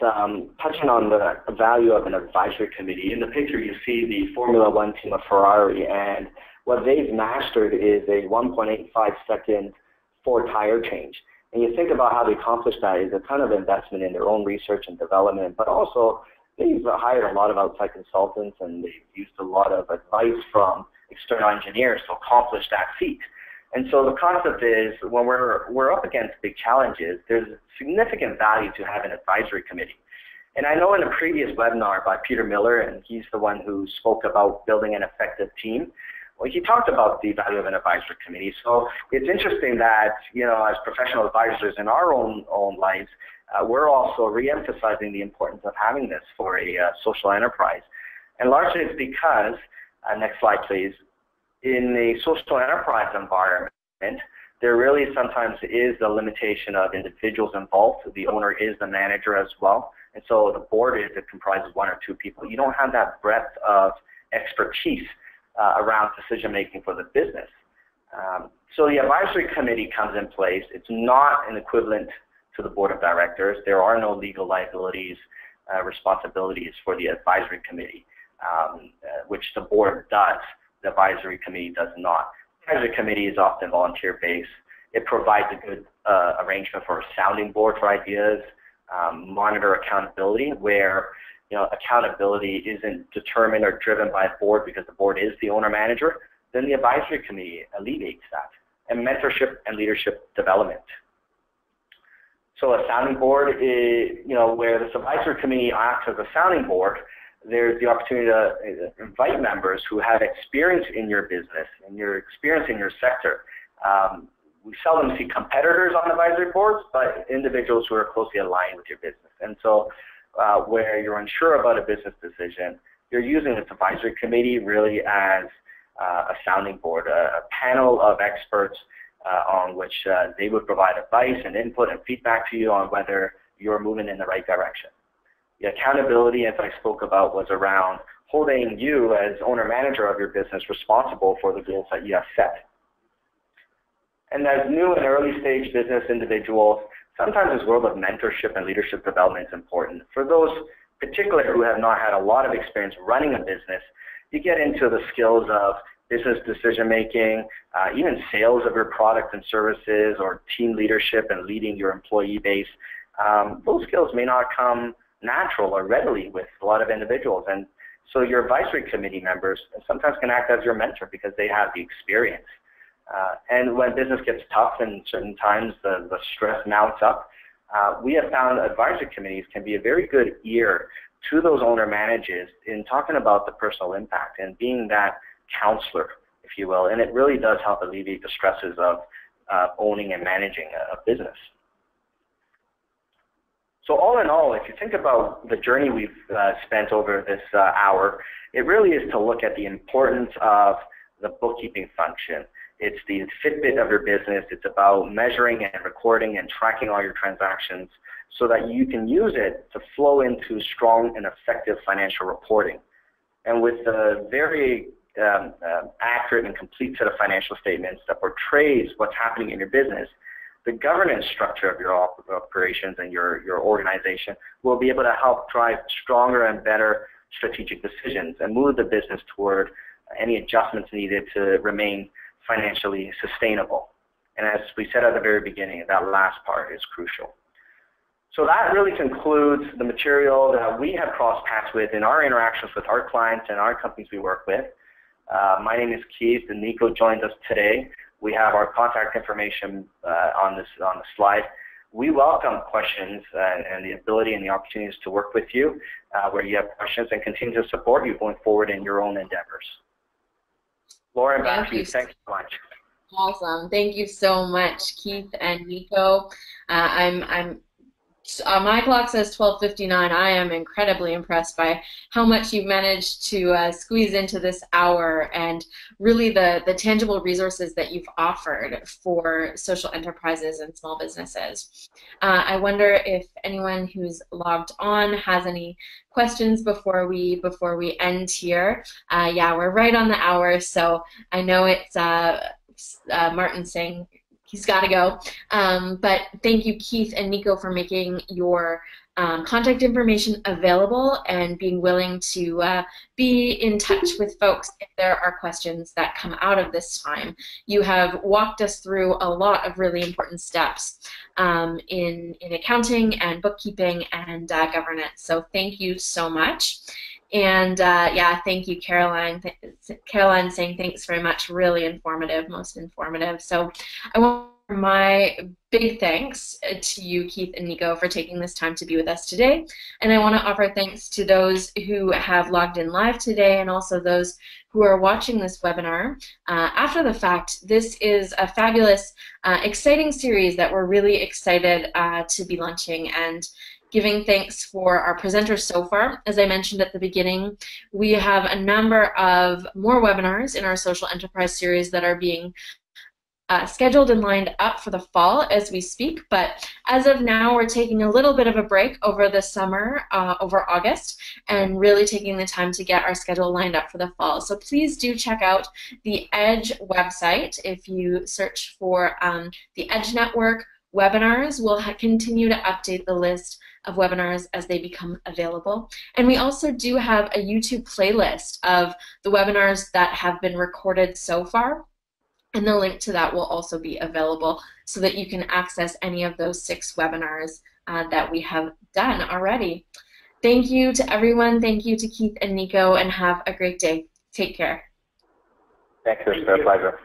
touching on the value of an advisory committee. In the picture, you see the Formula One team of Ferrari, and what they've mastered is a 1.85-second four-tire change. And you think about how they accomplished that is a ton of investment in their own research and development, but also they've hired a lot of outside consultants and they've used a lot of advice from external engineers to accomplish that feat. And so the concept is when we're up against big challenges, there's significant value to have an advisory committee. And I know in a previous webinar by Peter Miller, and he's the one who spoke about building an effective team, Well, he talked about the value of an advisory committee. So it's interesting that, as professional advisors in our own lives, we're also re-emphasizing the importance of having this for a social enterprise. And largely it's because, next slide please, in a social enterprise environment, there really sometimes is a limitation of individuals involved. The owner is the manager as well. And so the board it comprises one or two people. You don't have that breadth of expertise around decision-making for the business. So the advisory committee comes in place. It's not an equivalent to the board of directors. There are no legal liabilities, responsibilities for the advisory committee, which the board does. The advisory committee does not. The advisory committee is often volunteer-based. It provides a good arrangement for a sounding board for ideas, monitor accountability, where accountability isn't determined or driven by a board because the board is the owner-manager. Then the advisory committee alleviates that. And mentorship and leadership development. So a sounding board is, where this advisory committee acts as a sounding board, there's the opportunity to invite members who have experience in your business and your experience in your sector. We seldom see competitors on advisory boards, but individuals who are closely aligned with your business. And so where you're unsure about a business decision, you're using this advisory committee really as a sounding board, a panel of experts on which they would provide advice and input and feedback to you on whether you're moving in the right direction. The accountability, as I spoke about, was around holding you as owner-manager of your business responsible for the goals that you have set. And as new and early-stage business individuals, sometimes this world of mentorship and leadership development is important. For those particularly who have not had a lot of experience running a business, you get into the skills of business decision-making, even sales of your products and services, or team leadership and leading your employee base. Those skills may not come natural or readily with a lot of individuals. And so your advisory committee members sometimes can act as your mentor because they have the experience. And when business gets tough and certain times the stress mounts up, we have found advisory committees can be a very good ear to those owner managers in talking about the personal impact and being that counselor, if you will. And it really does help alleviate the stresses of owning and managing a business. So all in all, if you think about the journey we've spent over this hour, it really is to look at the importance of the bookkeeping function. It's the Fitbit of your business. It's about measuring and recording and tracking all your transactions so that you can use it to flow into strong and effective financial reporting. And with a very accurate and complete set of financial statements that portrays what's happening in your business, the governance structure of your operations and your organization will be able to help drive stronger and better strategic decisions and move the business toward any adjustments needed to remain financially sustainable. And as we said at the very beginning, that last part is crucial. So that really concludes the material that we have crossed paths with in our interactions with our clients and our companies we work with. My name is Keith, and Nico joins us today. We have our contact information on the slide. We welcome questions and the ability and the opportunities to work with you where you have questions and continue to support you going forward in your own endeavors. Laura, back to you. Thanks so much. Awesome. Thank you so much, Keith and Nico. My clock says 12:59. I am incredibly impressed by how much you've managed to squeeze into this hour, and really the tangible resources that you've offered for social enterprises and small businesses. I wonder if anyone who's logged on has any questions before we end here. Yeah, we're right on the hour, so I know it's Martin saying he's got to go. But thank you, Keith and Nico, for making your contact information available and being willing to be in touch with folks if there are questions that come out of this time. You have walked us through a lot of really important steps in accounting and bookkeeping and governance. So thank you so much. And yeah, thank you, Caroline. Caroline saying thanks very much. Really informative, most informative. So I want my big thanks to you, Keith and Nico, for taking this time to be with us today. And I want to offer thanks to those who have logged in live today and also those who are watching this webinar after the fact. This is a fabulous, exciting series that we're really excited to be launching, and giving thanks for our presenters so far. As I mentioned at the beginning, we have a number of more webinars in our social enterprise series that are being scheduled and lined up for the fall as we speak, but as of now we're taking a little bit of a break over the summer, over August, and really taking the time to get our schedule lined up for the fall. So please do check out the EDGE website. If you search for the EDGE Network webinars, we'll continue to update the list of webinars as they become available. And we also do have a YouTube playlist of the webinars that have been recorded so far, and the link to that will also be available so that you can access any of those 6 webinars that we have done already. Thank you to everyone. Thank you to Keith and Nico, and have a great day. Take care. Thanks, it's a pleasure.